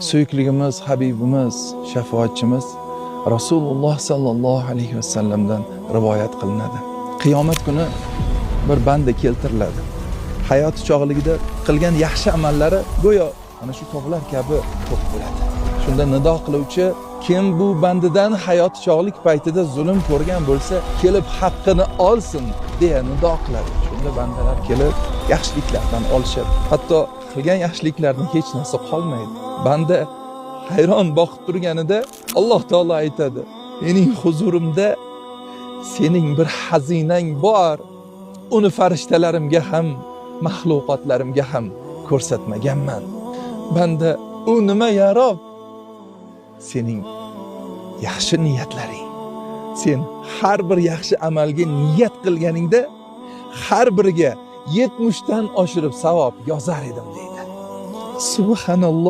suyukligimiz, Habibimiz, shafoatchimiz Rasululloh sallallohu alayhi vasallamdan rivoyat qilinadi. Qiyomat kuni bir banda keltiriladi. Hayoti chog'ligida qilgan yaxshi amallari go'yo ana shu tog'lar kabi ko'p bo'ladi. Shunda nido qiluvchi kim bu bandidan hayoti chog'lik paytida zulm ko'rgan bo'lsa, kelib haqqini olsin deya nido qiladi. Shunda bandalar kelib yaxshiliklardan olishadi. Hatto qilgan yaxshiliklardan hech narsa qolmaydi. Banda hayron boqib turganida Alloh taolo aytadi: "Mening huzurimda sening bir xazinang bor. Uni farishtalarimga ham, maxluqotlarimga ham ko'rsatmaganman. Banda, u nima ya Rob? Sening yaxshi niyatlaring. Sen har bir yaxshi amalga niyat qilganingda har biriga 70 dan oshirib savob yozar edim" deydi. Subhanalloh.